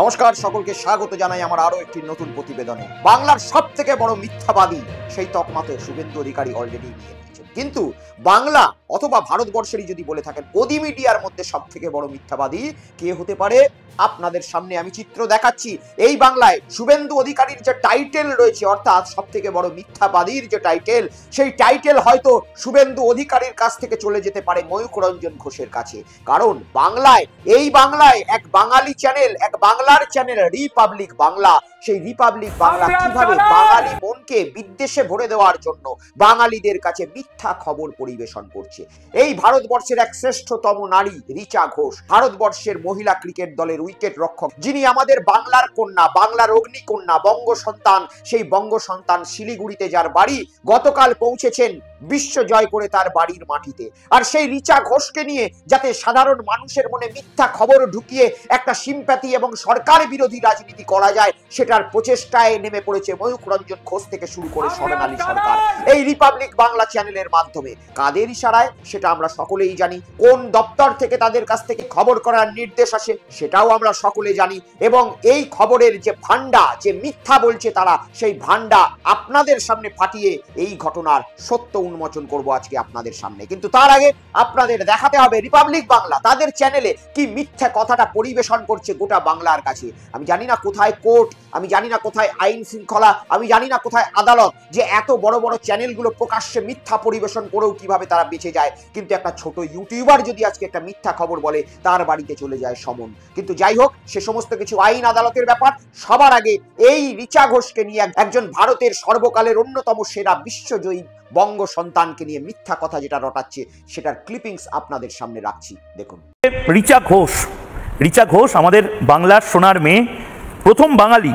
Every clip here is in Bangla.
নমস্কার, সকলকে স্বাগত জানাই আমার আরো একটি নতুন প্রতিবেদনে। বাংলার সবথেকে বড় মিথ্যাবাদী সেই তকমাতে শুভেন্দু অধিকারী অলরেডি নিয়ে নিয়েছেন। কিন্তু বাংলা অথবা ভারতবর্ষেরই যদি বলে থাকেন গদি মিডিয়ার মধ্যে সবথেকে বড় মিথ্যাবাদী কে হতে পারে, আপনাদের সামনে আমি চিত্র দেখাচ্ছি। এই বাংলায় শুভেন্দু অধিকারীর যে টাইটেল রয়েছে, অর্থাৎ সবথেকে বড় মিথ্যাবাদীর যে টাইটেল, সেই টাইটেল হয়তো শুভেন্দু অধিকারীর কাছ থেকে চলে যেতে পারে ময়ূখ রঞ্জন ঘোষের কাছে। কারণ বাংলায়, এই বাংলায় এক বাঙালি চ্যানেল, এক বাংলার চ্যানেল রিপাবলিক বাংলা, সেই রিপাবলিক বাংলা কিভাবে বাঙালি মনকে বিদ্বেষে ভরে দেওয়ার জন্য বাঙালিদের কাছে মিথ্যা খবর পরিবেশন করছে। এই ভারতবর্ষের এক শ্রেষ্ঠতম নারী রিচা ঘোষ, ভারতবর্ষের মহিলা ক্রিকেট দলের উইকেট রক্ষক, যিনি আমাদের বাংলার কন্যা, বাংলার অগ্নিকন্যা, বঙ্গ সন্তান, সেই বঙ্গ সন্তান শিলিগুড়িতে যার বাড়ি, গতকাল পৌঁছেছেন বিশ্ব জয় করে তার বাড়ির মাটিতে। আর সেই রিচা ঘোষকে নিয়ে যাতে সাধারণ মানুষের মনে মিথ্যা খবর ঢুকিয়ে একটা সিম্প্যাথি এবং সরকার বিরোধী রাজনীতি করা যায়, সেটার প্রচেষ্টায় নেমে পড়েছে ময়ূখ রঞ্জন ঘোষ থেকে শুরু করে স্বর্ণালী সরকার এই রিপাবলিক বাংলা চ্যানেলের মাধ্যমে। কাদের ইশারায় সেটা আমরা সকলেই জানি, কোন দপ্তর থেকে তাদের কাছ থেকে খবর করার নির্দেশ আসে সেটাও আমরা সকলে জানি। এবং এই খবরের যে ভান্ডা, যে মিথ্যা বলছে তারা, সেই ভান্ডা আপনাদের সামনে ফাটিয়ে এই ঘটনার সত্য উন্মোচন করব আজকে আপনাদের সামনে। কিন্তু তার আগে আপনাদের দেখাতে হবে রিপাবলিক বাংলা তাদের চ্যানেলে কি মিথ্যা কথাটা পরিবেশন করছে গোটা বাংলার কাছে। আমি জানি না কোথায় কোর্ট, আমি জানি না কোথায় আইন শৃঙ্খলা, আমি জানি না কোথায় আদালত, যে এত বড় বড় চ্যানেলগুলো প্রকাশ্যে মিথ্যা পরিবেশন করেও কিভাবে তারা বেঁচে যায়। কিন্তু একটা ছোট ইউটিউবার যদি আজকে একটা মিথ্যা খবর বলে, তার বাড়িতে চলে যায় সমন। কিন্তু যাই হোক, সে সমস্ত কিছু আইন আদালতের ব্যাপার। সবার আগে এই রিচা ঘোষকে নিয়ে, একজন ভারতের সর্বকালের অন্যতম সেরা বিশ্বজয়ী বঙ্গ সন্তানকে নিয়ে মিথ্যা কথা যেটা রটাচ্ছে, সেটার ক্লিপিংস আপনাদের সামনে রাখছি, দেখুন। রিচা ঘোষ আমাদের বাংলার সোনার মেয়ে, প্রথম বাঙালি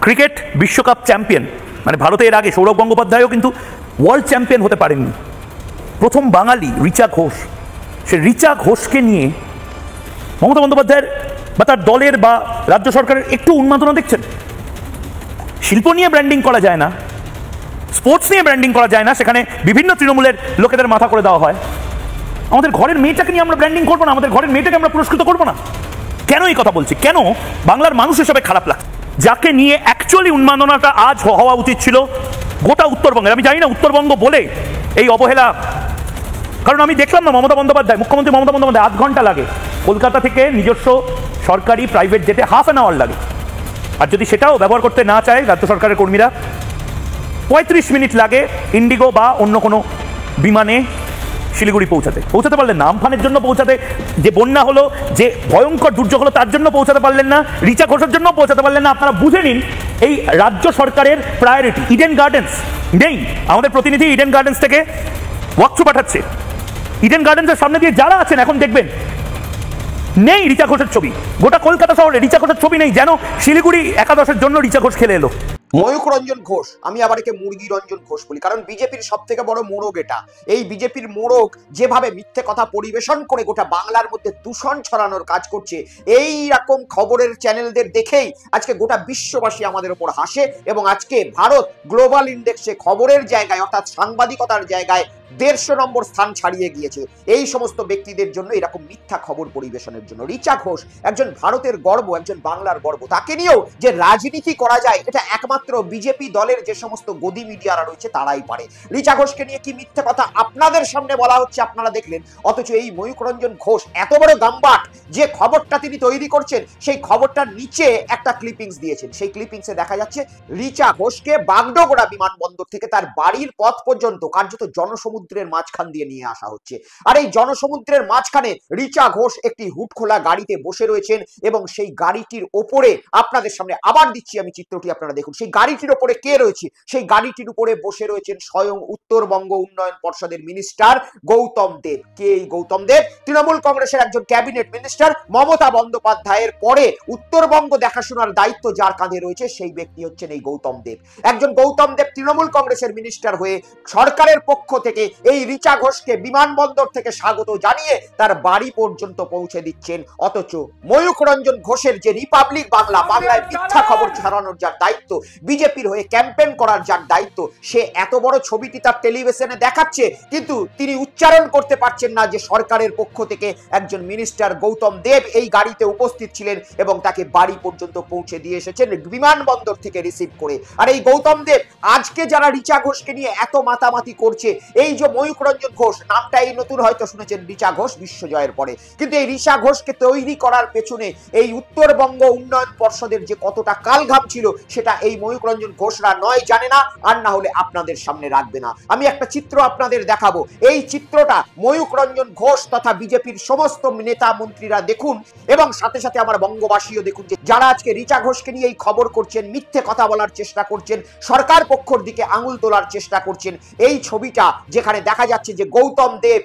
ক্রিকেট বিশ্বকাপ চ্যাম্পিয়ন। মানে ভারতে এর আগে সৌরভ গঙ্গোপাধ্যায়ও কিন্তু ওয়ার্ল্ড চ্যাম্পিয়ন হতে পারেননি। প্রথম বাঙালি রিচা ঘোষ। সে রিচা ঘোষকে নিয়ে মমতা বন্দ্যোপাধ্যায়ের বা তার দলের বা রাজ্য সরকারের একটু উন্মাদনা দেখছেন। শিল্প নিয়ে ব্র্যান্ডিং করা যায় না, স্পোর্টস নিয়ে ব্র্যান্ডিং করা যায় না, সেখানে বিভিন্ন তৃণমূলের লোকেদের মাথা করে দেওয়া হয়। আমাদের ঘরের মেয়েটাকে নিয়ে আমরা ব্র্যান্ডিং করবো না, আমাদের ঘরের মেয়েটাকে আমরা পুরস্কৃত করবো না। কেন এই কথা বলছি, কেন বাংলার মানুষ হিসেবে খারাপ লাগছে? যাকে নিয়ে অ্যাকচুয়ালি উন্মাদনাটা আজ হওয়া উচিত ছিল গোটা উত্তরবঙ্গের। আমি জানি না উত্তরবঙ্গ বলে এই অবহেলা, কারণ আমি দেখলাম না মুখ্যমন্ত্রী মমতা বন্দ্যোপাধ্যায় 8 ঘন্টা লাগে কলকাতা থেকে নিজস্ব সরকারি প্রাইভেট জেটে, হাফ অ্যান আওয়ার লাগে। আর যদি সেটাও ব্যবহার করতে না চায় রাজ্য সরকারের কর্মীরা, 35 মিনিট লাগে ইন্ডিগো বা অন্য কোনো বিমানে শিলিগুড়ি পৌঁছাতে পারলেন না। আমফানের জন্য পৌঁছাতে, যে বন্যা হলো, যে ভয়ঙ্কর দুর্যোগ হলো, তার জন্য পৌঁছাতে পারলেন না। রিচা ঘোষের জন্য পৌঁছাতে পারলেন না। আপনারা বুঝে নিন এই রাজ্য সরকারের প্রায়োরিটি। ইডেন গার্ডেন্স নেই, আমাদের প্রতিনিধি ইডেন গার্ডেন্স থেকে ওয়াকথ্রু পাঠাচ্ছে। ইডেন গার্ডেন্সের সামনে দিয়ে যারা আছেন এখন দেখবেন নেই রিচা ঘোষের ছবি। গোটা কলকাতা শহরে রিচা ঘোষের ছবি নেই, যেন শিলিগুড়ি একাদশের জন্য রিচা ঘোষ খেলে এলো। ময়ূখ রঞ্জন ঘোষ, আমি আবার একে মুরগি রঞ্জন ঘোষ বলি, কারণ বিজেপির সব থেকে বড় মোড়ক এটা। এই বিজেপির মোড়ক যেভাবে মিথ্যে কথা পরিবেশন করে গোটা বাংলার মধ্যে দূষণ ছড়ানোর কাজ করছে, এই রকম খবরের চ্যানেলদের দেখেই আজকে গোটা বিশ্ববাসী আমাদের উপর হাসে। এবং আজকে ভারত গ্লোবাল ইন্ডেক্সে খবরের জায়গায়, অর্থাৎ সাংবাদিকতার জায়গায় 150 নম্বর স্থান ছাড়িয়ে গিয়েছে এই সমস্ত ব্যক্তিদের জন্য, এরকম মিথ্যা খবর পরিবেশনের জন্য। রিচা ঘোষ একজন ভারতের গর্ব, একজন বাংলার গর্ব। তাকে নিয়েও যে রাজনীতি করা যায়, এটা একমাত্র বিজেপি দলের যে সমস্ত গদি মিডিয়ারা রয়েছে তারাই পারে। রিচা ঘোষকে নিয়ে কি মিথ্যে কথা আপনাদের সামনে বলা হচ্ছে আপনারা দেখলেন, অথচ এই ময়ূখ রঞ্জন ঘোষ এত বড় গাম্বাট, যে খবরটা তিনি তৈরি করছেন সেই খবরটার নিচে একটা ক্লিপিংস দিয়েছেন। সেই ক্লিপিংসে দেখা যাচ্ছে রিচা ঘোষকে বাগডোগরা বিমানবন্দর থেকে তার বাড়ির পথ পর্যন্ত কার্যত জনসমুদ্রের মাঝখান দিয়ে নিয়ে আসা হচ্ছে। আর এই জনসমুদ্রের মাঝখানে রিচা ঘোষ একটি হুডখোলা গাড়িতে বসে রয়েছেন, এবং সেই গাড়িটির ওপরে আপনাদের সামনে আবার দিচ্ছি আমি চিত্রটি, আপনারা দেখুন। সেই গাড়িটির ওপরে কে রয়েছে? সেই গাড়িটির উপরে বসে রয়েছেন স্বয়ং উত্তরবঙ্গ উন্নয়ন পর্ষদের মিনিস্টার গৌতম দেব। কে এই গৌতম দেব? তৃণমূল কংগ্রেসের একজন ক্যাবিনেট মিনিস্টার। মমতা বন্দ্যোপাধ্যায়ের পরে উত্তরবঙ্গ দেখাশোনার দায়িত্ব যার কাঁধে রয়েছে, সেই ব্যক্তি হচ্ছেন এই গৌতম দেব। একজন গৌতম দেব তৃণমূল কংগ্রেসের মিনিস্টার হয়ে সরকারের পক্ষ থেকে এই রিচা ঘোষকে বিমানবন্দর থেকে স্বাগত জানিয়ে তার বাড়ি পর্যন্ত পৌঁছে দিচ্ছেন। অথচ ময়ূখ রঞ্জন ঘোষের যে রিপাবলিক বাংলা, বাংলায় মিথ্যা খবর ছড়ানোর যার দায়িত্ব, বিজেপির হয়ে ক্যাম্পেইন করার যার দায়িত্ব, সে এত বড় ছবিটি তার টেলিভিশনে দেখাচ্ছে, কিন্তু তিনি উচ্চারণ করতে পারছেন না যে সরকারের পক্ষ থেকে একজন মিনিস্টার গৌতম দেব এই গাড়িতে উপস্থিত ছিলেন এবং তাকে বাড়ি পর্যন্ত পৌঁছে দিয়ে এসেছেন বিমানবন্দর থেকে রিসিভ করে। আর এই গৌতম দেব আজকে যারা রিচা ঘোষকে নিয়ে এত মাতামাতি করছে, এই যে ময়ূখ রঞ্জন ঘোষ, নামটা এই নতুন হয়তো শুনেছেন রিচা ঘোষ বিশ্বজয়ের পরে, কিন্তু এই রিচা ঘোষকে তৈরি করার পেছনে এই উত্তরবঙ্গ উন্নয়ন পর্ষদের যে কতটা কালঘাম ছিল সেটা এই ময়ূখ রঞ্জন ঘোষরা নয় জানে না, আর না হলে আপনাদের সামনে রাখবে না। আমি একটা চিত্র আপনাদের দেখাবো, এই চিত্রটা ময়ূখ রঞ্জন ঘোষ তথা বিজেপির সমস্ত নেতা মন্ত্রীরা দেখুন এবং সাথে সাথে আমার বঙ্গবাসীও দেখুন যে যারা আজকে রিচা ঘোষকে নিয়ে এই খবর করছেন, মিথ্যে কথা বলার চেষ্টা করছেন, সরকার পক্ষের দিকে আঙুল তোলার চেষ্টা করছেন। এই ছবিটা যেখানে দেখা যাচ্ছে যে গৌতম দেব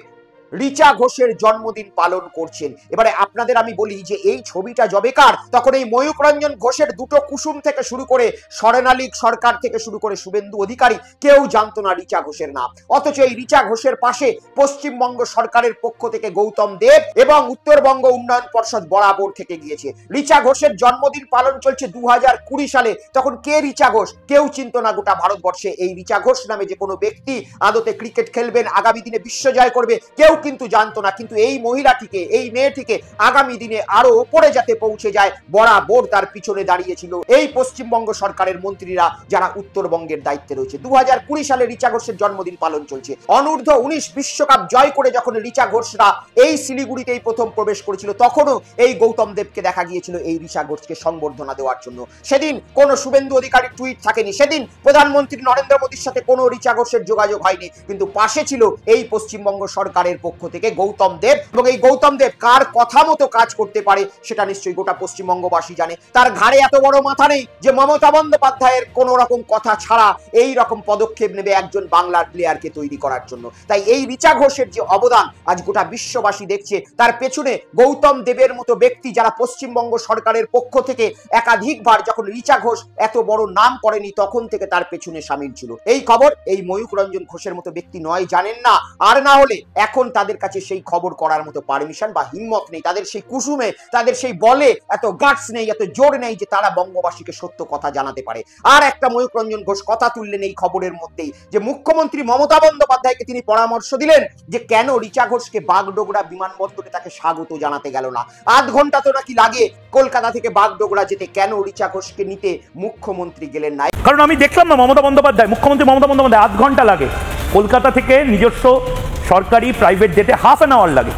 রিচা ঘোষের জন্মদিন পালন করছেন। এবারে আপনাদের আমি বলি যে এই ছবিটা জবেকার, তখন এই ময়ূখ রঞ্জন ঘোষের দুটো কুসুম থেকে শুরু করে স্বর্ণালী সরকার থেকে শুরু করে শুভেন্দু অধিকারী কেউ জানতো না রিচা ঘোষের নাম। অথচ এই রিচা ঘোষের পাশে পশ্চিমবঙ্গ সরকারের পক্ষ থেকে গৌতম দেব এবং উত্তরবঙ্গ উন্নয়ন পর্ষদ বরাবর থেকে গিয়েছে। রিচা ঘোষের জন্মদিন পালন চলছে 2020 সালে, তখন কে রিচা ঘোষ কেউ চিনত না গোটা ভারতবর্ষে। এই রিচা ঘোষ নামে যে কোনো ব্যক্তি আদতে ক্রিকেট খেলবেন, আগামী দিনে বিশ্বজয় করবে, কেউ কিন্তু জানতো না। কিন্তু এই মহিলাটিকে, এই মেয়েটিকে আগামী দিনে আরো উপরে যাতে পৌঁছে যায় বরাবর তার পিছনে দাঁড়িয়েছিল এই পশ্চিমবঙ্গ সরকারের মন্ত্রীরা যারা উত্তরবঙ্গের দায়িত্বে রয়েছে। 2020 সালে রিচা ঘোষের জন্মদিন পালন চলছে। অনূর্ধ্ব 19 বিশ্বকাপ জয় করে যখন রিচা ঘোষরা এই শিলিগুড়িতেই প্রথম প্রবেশ করেছিল, তখনও এই গৌতম দেবকে দেখা গিয়েছিল এই রিচা ঘোষকে সংবর্ধনা দেওয়ার জন্য। সেদিন কোনো শুভেন্দু অধিকারী টুইট থাকেনি, সেদিন প্রধানমন্ত্রী নরেন্দ্র মোদীর সাথে কোনো রিচা ঘোষের যোগাযোগ হয়নি, কিন্তু পাশে ছিল এই পশ্চিমবঙ্গ সরকারের পক্ষ থেকে গৌতম দেব। এবং এই গৌতম দেব কার কথা মতো কাজ করতে পারে সেটা নিশ্চয়ই গোটা পশ্চিমবঙ্গবাসী জানে। তার ঘাড়ে এত বড় মাথা নেই যে মমতা বন্দ্যোপাধ্যায়ের কোন রকম কথা ছাড়া এই রকম পদক্ষেপ নেবে একজন বাংলার প্লেয়ারকে তৈরি করার জন্য। তাই এই রিচা ঘোষের যে অবদান আজ গোটা বিশ্ববাসী দেখছে, তার পেছনে গৌতম দেবের মতো ব্যক্তি যারা পশ্চিমবঙ্গ সরকারের পক্ষ থেকে একাধিকবার যখন রিচা ঘোষ এত বড় নাম করেনি তখন থেকে তার পেছনে সামিল ছিল। এই খবর এই ময়ূখ রঞ্জন ঘোষের মতো ব্যক্তি নয় জানেন না, আর না হলে এখন তাদের কাছে সেই খবর করার মতো পারমিশন বা হিম্মত নেই, তাদের সেই কুসুমে, তাদের সেই বলে এত গাটস নেই, এত জোর নেই যে তারা বঙ্গবাসীকে সত্য কথা জানাতে পারে। আর একটা ময়ূখ রঞ্জন ঘোষ কথা তুললেন এই খবরের মধ্যেই যে মুখ্যমন্ত্রী মমতা বন্দ্যোপাধ্যায়কে তিনি পরামর্শ দিলেন যে কেন রিচা ঘোষকে বাগডোগরা বিমানবন্দরে তাকে স্বাগত জানাতে গেল না। 8 ঘন্টা তো নাকি লাগে কলকাতা থেকে বাগডোগরা যেতে, কেন রিচা ঘোষকে নিতে মুখ্যমন্ত্রী গেলেন না? কারণ আমি দেখলাম না মুখ্যমন্ত্রী মমতা বন্দ্যোপাধ্যায় 8 ঘন্টা লাগে, কলকাতা থেকে নিজস্ব সরকারি প্রাইভেট জেটে হাফ অ্যান আওয়ার লাগে,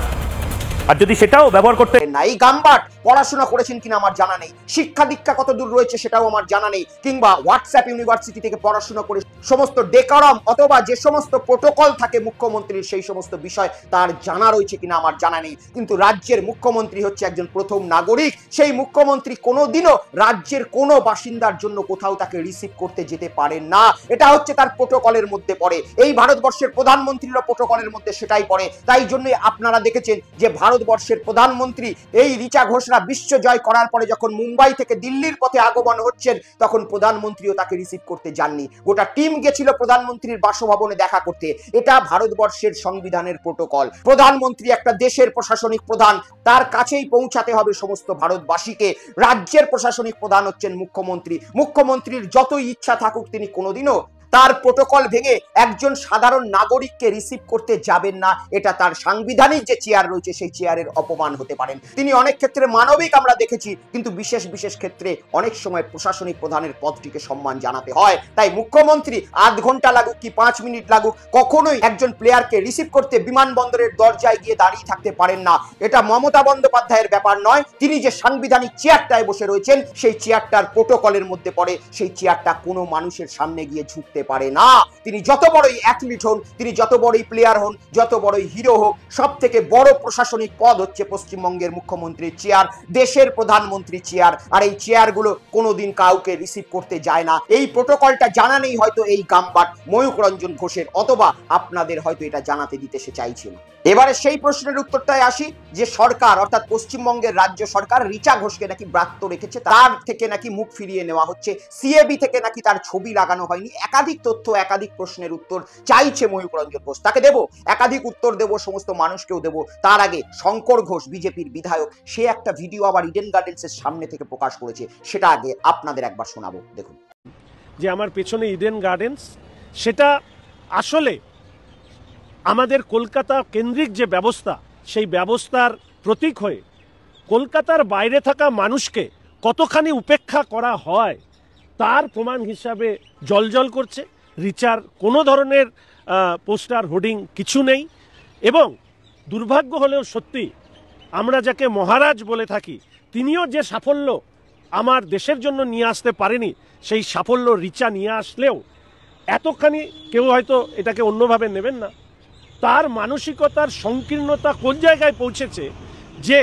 আর যদি সেটাও ব্যবহার করতে না। এই গাম্বাট পড়াশোনা করেছেন কিনা আমার জানা নেই, শিক্ষা দীক্ষা কত দূর রয়েছে সেটাও আমার জানা নেই, কিংবা হোয়াটসঅ্যাপ ইউনিভার্সিটি থেকে পড়াশোনা করে সমস্ত ডেকোরাম অথবা যে সমস্ত প্রোটোকল থাকে মুখ্যমন্ত্রীর সেই সমস্ত বিষয় তার জানা রয়েছে কিনা আমার জানা নেই। কিন্তু রাজ্যের মুখ্যমন্ত্রী হচ্ছে একজন প্রথম নাগরিক, সেই মুখ্যমন্ত্রী কোনোদিনও রাজ্যের কোনো বাসিন্দার জন্য কোথাও তাকে রিসিভ করতে যেতে পারেন না, এটা হচ্ছে তার প্রোটোকলের মধ্যে পড়ে। এই ভারতবর্ষের প্রধানমন্ত্রীর প্রোটোকলের মধ্যে সেটাই পড়ে। তাই জন্যই আপনারা দেখেছেন যে ভারতবর্ষের প্রধানমন্ত্রী এই রিচা ঘোষরা বিশ্ব জয় করার পরে যখন মুম্বাই থেকে দিল্লির পথে আগমন হচ্ছেন তখন প্রধানমন্ত্রীও তাকে রিসিভ করতে যাননি, গোটা টিম গেছিল প্রধানমন্ত্রীর বাসভবনে দেখা করতে। এটা ভারতবর্ষের সংবিধানের প্রোটোকল। প্রধানমন্ত্রী একটা দেশের প্রশাসনিক প্রধান, তার কাছেই পৌঁছাতে হবে সমস্ত ভারতবাসীকে। রাজ্যের প্রশাসনিক প্রধান হচ্ছেন মুখ্যমন্ত্রী। মুখ্যমন্ত্রীর যতই ইচ্ছা থাকুক তিনি কোনোদিনও তার প্রোটোকল ভেঙে একজন সাধারণ নাগরিককে রিসিভ করতে যাবেন না, এটা তার সাংবিধানিক যে চেয়ার রয়েছে সেই চেয়ারের অপমান হতে পারেন। তিনি অনেক ক্ষেত্রে মানবিক আমরা দেখেছি, কিন্তু বিশেষ বিশেষ ক্ষেত্রে অনেক সময় প্রশাসনিক প্রধানের পদটিকে সম্মান জানাতে হয়। তাই মুখ্যমন্ত্রী 8 ঘন্টা লাগুক কি 5 মিনিট লাগুক কখনোই একজন প্লেয়ারকে রিসিভ করতে বিমানবন্দরের দরজায় গিয়ে দাঁড়িয়ে থাকতে পারেন না। এটা মমতা বন্দ্যোপাধ্যায়ের ব্যাপার নয়, তিনি যে সাংবিধানিক চেয়ারটায় বসে রয়েছেন সেই চেয়ারটার প্রোটোকলের মধ্যে পড়ে, সেই চেয়ারটা কোনো মানুষের সামনে গিয়ে ঝুঁকতে পারে না। তিনি যত বড়ই অ্যাথলিট হন, তিনি যত বড়ই প্লেয়ার হন, যত বড়ই হিরো হোক, সব থেকে বড় প্রশাসনিক পদ হচ্ছে পশ্চিমবঙ্গের মুখ্যমন্ত্রীর চেয়ার, দেশের প্রধানমন্ত্রী চেয়ার। আর এই চেয়ারগুলো কোনোদিন কাউকে রিসিভ করতে যায় না। এই প্রোটোকলটা জানা নেই হয়তো এই গাম্বাট ময়ূখ রঞ্জন ঘোষের, অথবা আপনাদের হয়তো এটা জানাতে দিতে সে চাইছিল। এবারে সেই প্রশ্নের উত্তরটায় আসি যে সরকার অর্থাৎ পশ্চিমবঙ্গের রাজ্য সরকার রিচা ঘোষকে নাকি ব্রাত্য রেখেছে, তার থেকে নাকি মুখ ফিরিয়ে নেওয়া হচ্ছে, সিএবি থেকে নাকি তার ছবি লাগানো হয়নি। একাধিক একাধিক তথ্য, একাধিক প্রশ্নের উত্তর চাইছে ময়ূক রঞ্জন ঘোষ। তাকে দেব, একাধিক উত্তর দেব, সমস্ত মানুষকেও দেব। তার আগে শঙ্কর ঘোষ, বিজেপির বিধায়ক, সে একটা ভিডিও আবার ইডেন গার্ডেন্সের সামনে থেকে প্রকাশ করেছে, সেটা আগে আপনাদের একবার শোনাবো, দেখুন। যে আমার পেছনে ইডেন গার্ডেন্স, সেটা আসলে আমাদের কলকাতা কেন্দ্রিক যে ব্যবস্থা, সেই ব্যবস্থার প্রতীক হয়ে কলকাতার বাইরে থাকা মানুষকে কতখানি উপেক্ষা করা হয় তার প্রমাণ হিসাবে জ্বলজ্বল করছে। রিচার কোনো ধরনের পোস্টার, হোর্ডিং কিছু নেই। এবং দুর্ভাগ্য হলেও সত্যি, আমরা যাকে মহারাজ বলে থাকি, তিনিও যে সাফল্য আমার দেশের জন্য নিয়ে আসতে পারেনি, সেই সাফল্য রিচা নিয়ে আসলেও এতখানি কেউ হয়তো এটাকে অন্যভাবে নেবেন না। তার মানসিকতার সংকীর্ণতা কোন জায়গায় পৌঁছেছে যে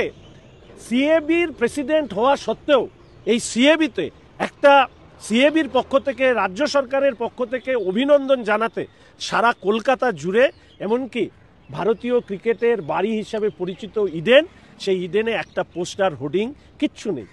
সিএবির প্রেসিডেন্ট হওয়া সত্ত্বেও এই সিএবিতে একটা সিএবির পক্ষ থেকে, রাজ্য সরকারের পক্ষ থেকে অভিনন্দন জানাতে সারা কলকাতা জুড়ে, এমনকি ভারতীয় ক্রিকেটের বাড়ি হিসাবে পরিচিত ইডেন, সেই ইডেনে একটা পোস্টার, হোর্ডিং কিচ্ছু নেই।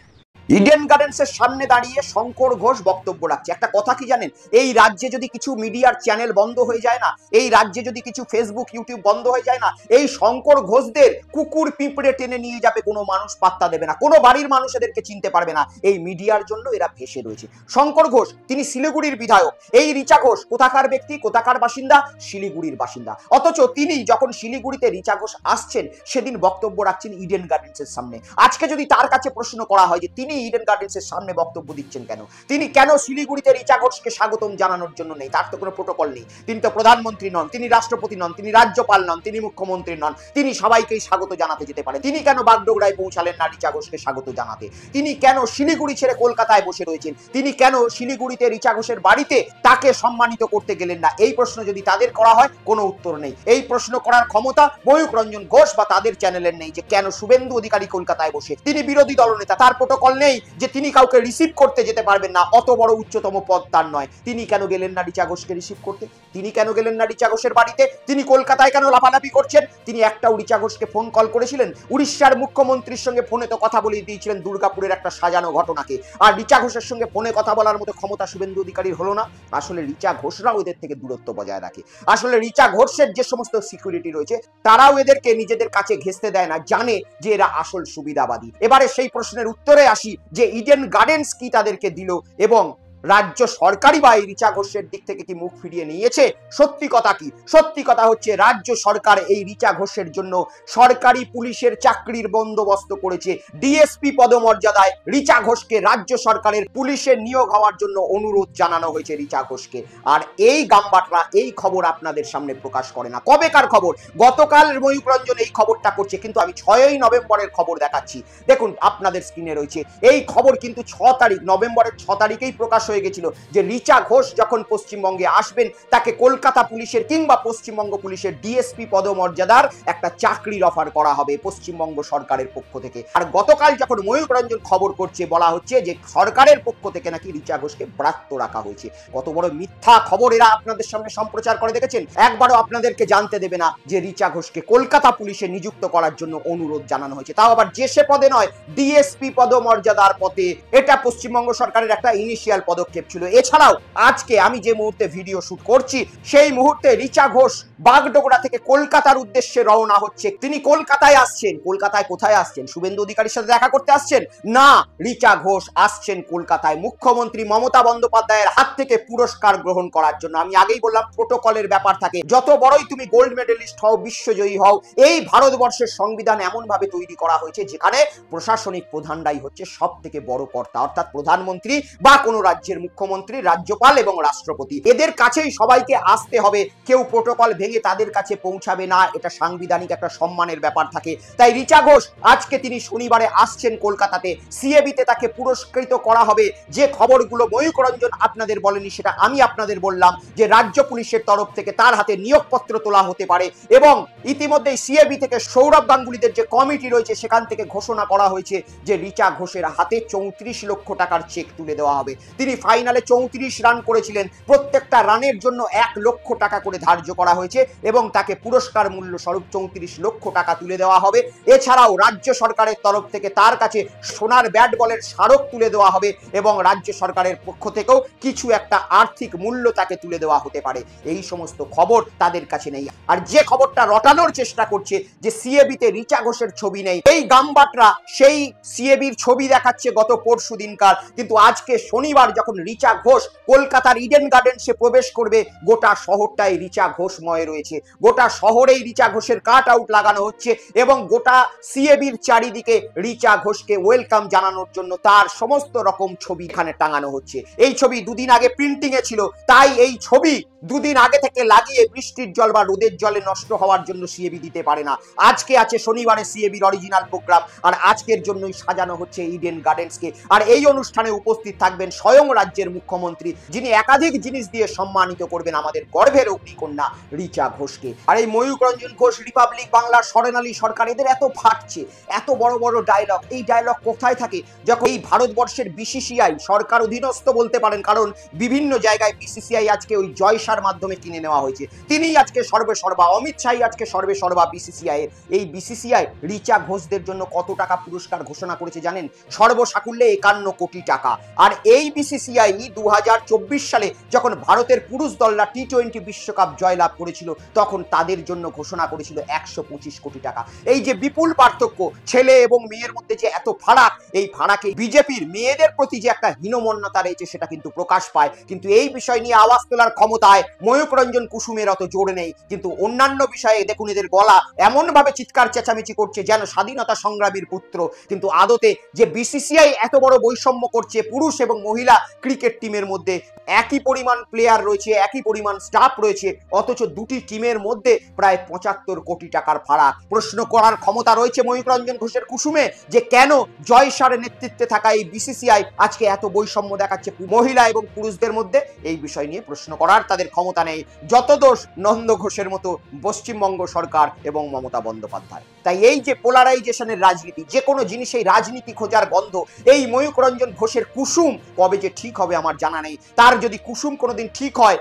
ইডেন গার্ডেন্সের সামনে দাঁড়িয়ে শঙ্কর ঘোষ বক্তব্য রাখছে। একটা কথা কি জানেন, এই রাজ্যে যদি কিছু মিডিয়ার চ্যানেল বন্ধ হয়ে যায় না, এই রাজ্যে যদি কিছু ফেসবুক, ইউটিউব বন্ধ হয়ে যায় না, এই শঙ্কর ঘোষদের কুকুর পিঁপড়ে টেনে নিয়ে যাবে, কোনো মানুষ পাত্তা দেবে না, কোনো বাড়ির মানুষ এদেরকে চিনতে পারবে না। এই মিডিয়ার জন্য এরা ভেসে রয়েছে। শঙ্কর ঘোষ তিনি শিলিগুড়ির বিধায়ক, এই রিচা ঘোষ কোথাকার ব্যক্তি, কোথাকার বাসিন্দা, শিলিগুড়ির বাসিন্দা। অথচ তিনি যখন শিলিগুড়িতে রিচা ঘোষ আসছেন, সেদিন বক্তব্য রাখছেন ইডেন গার্ডেন্সের সামনে। আজকে যদি তার কাছে প্রশ্ন করা হয় যে তিনি ইডেন গার্ডেন্সের সামনে বক্তব্য দিচ্ছেন কেন, তিনি কেন শিলিগুড়িতে রিচা ঘোষকে স্বাগতম জানানোর জন্য নেই, তার তো কোনো প্রোটোকল নেই। তিনি তো প্রধানমন্ত্রী নন, তিনি রাষ্ট্রপতি নন, তিনি রাজ্যপাল নন, তিনি মুখ্যমন্ত্রী নন, তিনি সবাইকেই স্বাগত জানাতে যেতে পারেন। তিনি কেন বাগডোগরায় পৌঁছালেন না রিচা ঘোষকে স্বাগত জানাতে? তিনি কেন শিলিগুড়ি ছেড়ে কলকাতায় বসে রয়েছেন? তিনি কেন শিলিগুড়িতে রিচা ঘোষের বাড়িতে তাকে সম্মানিত করতে গেলেন না? এই প্রশ্ন যদি তাদের করা হয়, কোনো উত্তর নেই। এই প্রশ্ন করার ক্ষমতা ময়ূক রঞ্জন ঘোষ বা তাদের চ্যানেলের নেই। যে কেন শুভেন্দু অধিকারী কলকাতায় বসে, তিনি বিরোধী দলনেতা, তার প্রোটোকল নেই যে তিনি কাউকে রিসিভ করতে যেতে পারবেন না, অত বড় উচ্চতম পদ তার নয়। তিনি কেন গেলেন না রিচা ঘোষকে রিসিভ করতে? তিনি কেন গেলেন না রিচা ঘোষের বাড়িতে? তিনি কলকাতায় কেন লাফালাফি করছেন? তিনি একটাও রিচা ঘোষকে ফোন কল করেছিলেন? উড়িষ্যার মুখ্যমন্ত্রীর সঙ্গে ফোনে তো কথা বলে দিয়েছিলেন দুর্গাপুরের একটা সাজানো ঘটনাকে, আর রিচা ঘোষের সঙ্গে ফোনে কথা বলার মতো ক্ষমতা শুভেন্দু অধিকারীর হলো না? আসলে রিচা ঘোষরাও এদের থেকে দূরত্ব বজায় রাখে। আসলে রিচা ঘোষের যে সমস্ত সিকিউরিটি রয়েছে, তারাও এদেরকে নিজেদের কাছে ঘেঁষতে দেয় না, জানে যে এরা আসল সুবিধাবাদী। এবারে সেই প্রশ্নের উত্তরে আসি যে ইডেন গার্ডেন্স কি তাদেরকে দিল, এবং রাজ্য সরকারই বা এই রিচা ঘোষের দিক থেকে কি মুখ ফিরিয়ে নিয়েছে? সত্যি কথা কি? সত্যি কথা হচ্ছে রাজ্য সরকার এই রিচা ঘোষের জন্য সরকারি পুলিশের চাকরির বন্দোবস্ত করেছে। ডিএসপি পদমর্যাদায় রিচা ঘোষকে রাজ্য সরকারের পুলিশের নিয়োগ হওয়ার জন্য অনুরোধ জানানো হয়েছে রিচা ঘোষকে। আর এই গামবাটরা এই খবর আপনাদের সামনে প্রকাশ করে না। কবেকার খবর? গতকাল ময়ূক রঞ্জন এই খবরটা করছে, কিন্তু আমি 6ই নভেম্বরের খবর দেখাচ্ছি। দেখুন আপনাদের স্ক্রিনে রয়েছে এই খবর, কিন্তু 6 তারিখ, নভেম্বরের 6 তারিখেই প্রকাশ হয়ে গেছিল যে রিচা ঘোষ যখন পশ্চিমবঙ্গে আসবেন, তাকে কলকাতা পুলিশের কিংবা পশ্চিমবঙ্গ পুলিশের ডিএসপি পদমর্যাদার একটা চাকরির অফার করা হবে পশ্চিমবঙ্গ সরকারের পক্ষ থেকে। আর গতকাল যখন ময়ূক রঞ্জন খবর করছে, বলা হচ্ছে যে সরকারের পক্ষ থেকে নাকি রিচা ঘোষকে ব্রাত্য রাখা হয়েছে। কত বড় মিথ্যা খবর এরা আপনাদের সামনে সম্প্রচার করে দেখেছেন? একবারও আপনাদেরকে জানতে দেবে না যে রিচা ঘোষকে কলকাতা পুলিশে নিযুক্ত করার জন্য অনুরোধ জানানো হয়েছে, তাও আবার যে সে পদে নয়, ডিএসপি পদমর্যাদার পদে। এটা পশ্চিমবঙ্গ সরকারের একটা ইনিশিয়াল পদক্ষেপ ছিল। এছাড়াও আজকে আমি যে মুহূর্তে ভিডিও শুট করছি, সেই মুহূর্তে রিচা ঘোষ বাগডোগরা থেকে কলকাতার উদ্দেশ্যে রওনা হচ্ছে। তিনি কলকাতায় আসছেন। কলকাতায় কোথায় আসছেন? শুভেন্দু অধিকারীর সাথে দেখা করতে আসছেন? না, রিচা ঘোষ আসছেন কলকাতায় মুখ্যমন্ত্রী মমতা বন্দ্যোপাধ্যায়ের হাত থেকে পুরস্কার গ্রহণ করার জন্য। আমি আগেই বললাম প্রোটোকলের ব্যাপার থাকে। যত বড়ই তুমি গোল্ড মেডেলিস্ট হও, বিশ্বজয়ী হও, এই ভারতবর্ষের সংবিধান এমন ভাবে তৈরি করা হয়েছে যেখানে প্রশাসনিক প্রধানরাই হচ্ছে সব থেকে বড় কর্তা, অর্থাৎ প্রধানমন্ত্রী বা কোনো রাজ্যের মুখ্যমন্ত্রী, রাজ্যপাল এবং রাষ্ট্রপতি। এদের কাছেই সবাইকে আসতে হবে। কেউ প্রোটোকল ভেঙে তাদের কাছে পৌঁছাবে না। এটা সাংবিধানিক একটা সম্মানের ব্যাপার থাকে। তাই রিচা ঘোষ আজকে তিনি শনিবারে আসছেন কলকাতাতে। সিএবিতে তাকে পুরস্কৃত করা হবে। যে খবরগুলো ময়ূক রঞ্জন আপনাদের বলেনি, সেটা আমি আপনাদের বললাম যে রাজ্য পুলিশের তরফ থেকে তার হাতে নিয়োগপত্র তোলা হতে পারে, এবং ইতিমধ্যেই সিএবি থেকে সৌরভ গাঙ্গুলিদের যে কমিটি রয়েছে সেখান থেকে ঘোষণা করা হয়েছে যে রিচা ঘোষের হাতে 34 লক্ষ টাকার চেক তুলে দেওয়া হবে। তিনি ফাইনালে 34 রান করেছিলেন। প্রত্যেকটা রানের জন্য 1 লক্ষ টাকা করে ধার্য করা হয়েছে এবং তাকে পুরস্কার মূল্য স্বরূপ 34 লক্ষ টাকা তুলে দেওয়া হবে। এছাড়াও রাজ্য সরকারের তরফ থেকে তার কাছে সোনার ব্যাট বলের স্মারক তুলে দেওয়া হবে এবং রাজ্য সরকারের পক্ষ থেকেও কিছু একটা আর্থিক মূল্য তাকে তুলে দেওয়া হতে পারে। এই সমস্ত খবর তাদের কাছে নেই। আর যে খবরটা রটানোর চেষ্টা করছে যে সিএবিতে রিচা ঘোষের ছবি নেই, এই গামবাটরা সেই সিএবির ছবি দেখাচ্ছে গত পরশু দিনকার, কিন্তু আজকে শনিবার যখন রিচা ঘোষ কলকাতার ইডেন গার্ডেন্সে প্রবেশ করবে, গোটা শহরটাই রিচা ঘোষময় রয়েছে। গোটা শহরেই রিচা ঘোষের কাট আউট লাগানো হচ্ছে এবং গোটা সিএবির চারিদিকে রিচা ঘোষকে ওয়েলকাম জানানোর জন্য তার সমস্ত রকম ছবি এখানে টাঙানো হচ্ছে। এই ছবি দুদিন আগে প্রিন্টিং এ ছিল, তাই এই ছবি দুদিন আগে থেকে লাগিয়ে বৃষ্টির জল বা রোদের জলে নষ্ট হওয়ার জন্য সিএবি দিতে পারে না। আজকে আছে শনিবারে সিএবির অরিজিনাল প্রোগ্রাম, আর আজকের জন্যই সাজানো হচ্ছে ইডেন গার্ডেন্সকে। আর এই অনুষ্ঠানে উপস্থিত থাকবেন স্বয়ং রাজ্যের মুখ্যমন্ত্রী, যিনি একাধিক জিনিস দিয়ে সম্মানিত করবেন আমাদের গর্ভের অগ্নিকন্যা রিচা ঘোষকে। আর এই ময়ূক রঞ্জন ঘোষ, রিপাবলিক বাংলার স্বর্ণালী সরকার, এদের এত ফাটছে, এত বড় বড় ডায়লগ, এই ডায়লগ কোথায় থাকে যখন এই ভারতবর্ষের বিসিসিআই সরকার অধীনস্থ বলতে পারেন, কারণ বিভিন্ন জায়গায় বিসিসিআই আজকে ওই জয়সার মাধ্যমে কিনে নেওয়া হয়েছে, তিনিই আজকে সর্বেসর্বা, অমিত শাহ আজকে সর্বেসর্বা বিসিসিআই এর। এই বিসিসিআই রিচা ঘোষদের জন্য কত টাকা পুরস্কার ঘোষণা করেছে জানেন? সর্বসাকুল্যে 51 কোটি টাকা। আর এই বিসিসিআই 2024 সালে যখন ভারতের পুরুষ দলরা টি20 বিশ্বকাপ জয়লাভ করেছিল, তখন তাদের জন্য ঘোষণা করেছিল 125 কোটি টাকা। এই যে বিপুল পার্থক্য, ছেলে এবং মেয়ের মধ্যে যে এত ফারাক, এই ফারাকে বিজেপির মেয়েদের প্রতি যে একটা হীনমন্যতা রয়েছে সেটা কিন্তু প্রকাশ পায়। কিন্তু এই বিষয় নিয়ে আওয়াজ তোলার ক্ষমতায় ময়ূক রঞ্জন কুসুমের অত জোর নেই, কিন্তু অন্যান্য বিষয়ে দেখুন এদের গলা এমন ভাবে চিৎকার চেঁচামেচি করছে যেন স্বাধীনতা সংগ্রামীর পুত্র। কিন্তু আদতে যে বিসিসিআই এত বড় বৈষম্য করছে পুরুষ এবং মহিলা ক্রিকেট টিমের মধ্যে, একই পরিমাণ প্লেয়ার রয়েছে, একই পরিমাণ স্টাফ রয়েছে, অথচ দুটি টিমের মধ্যে প্রায় 75 কোটি টাকার ফারাক। প্রশ্ন করার ক্ষমতা রয়েছে ময়ূক রঞ্জন ঘোষের কুসুমে যে কেন জয়সারের নেতৃত্বে থাকা এই বিসিসিআই আজকে এত বৈষম্য দেখাচ্ছে মহিলা এবং পুরুষদের মধ্যে। এই বিষয় নিয়ে প্রশ্ন করার তাদের ক্ষমতা নেই। যত দোষ নন্দ ঘোষের মতো পশ্চিমবঙ্গ সরকার এবং মমতা বন্দ্যোপাধ্যায়। তাই এই যে পোলারাইজেশনের রাজনীতি, যে কোনো জিনিসেই রাজনীতি খোঁজার গন্ধ, এই ময়ূক রঞ্জন ঘোষের কুসুম কবে যে ঠিক হবে আমার জানা নেই। তার যদি কুসুম কোনোদিন ঠিক হয়,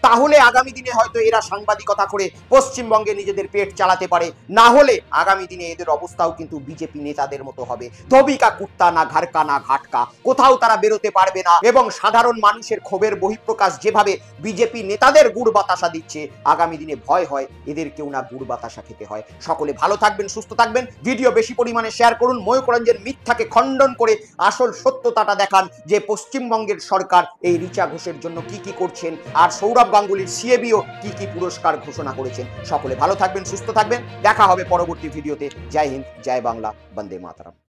তাহলে আগামী দিনে হয়তো এরা সাংবাদিকতা করে পশ্চিমবঙ্গে নিজেদের পেট চালাতে পারে, না হলে আগামী দিনে এদের অবস্থাও কিন্তু বিজেপি নেতাদের মতো হবে। ধবিকা কুত্তা না ঘাড়কা না ঘাটকা, কোথাও তারা বেরোতে পারবে না এবং সাধারণ মানুষের ক্ষোভের বহিঃপ্রকাশ যেভাবে বিজেপি নেতাদের গুড় বাতাসা দিচ্ছে, আগামী দিনে ভয় হয় এদের কেউ না গুড় বাতাসা খেতে হয়। সকলে ভালো থাকবেন, সুস্থ থাকবেন, ভিডিও বেশি পরিমাণে শেয়ার করুন। ময়ূক রঞ্জন মিথ্যাকে খণ্ডন করে আসল সত্যতাটা দেখান যে পশ্চিমবঙ্গের সরকার এই রিচা ঘোষের জন্য কি কি করছেন, আর সৌরভ গাঙ্গুলির সিএবিও কি কি পুরস্কার ঘোষণা করেছেন। সকলে ভালো থাকবেন, সুস্থ থাকবেন, দেখা হবে পরবর্তী ভিডিওতে। জয় হিন্দ, জয় বাংলা, বন্দে মাতরম।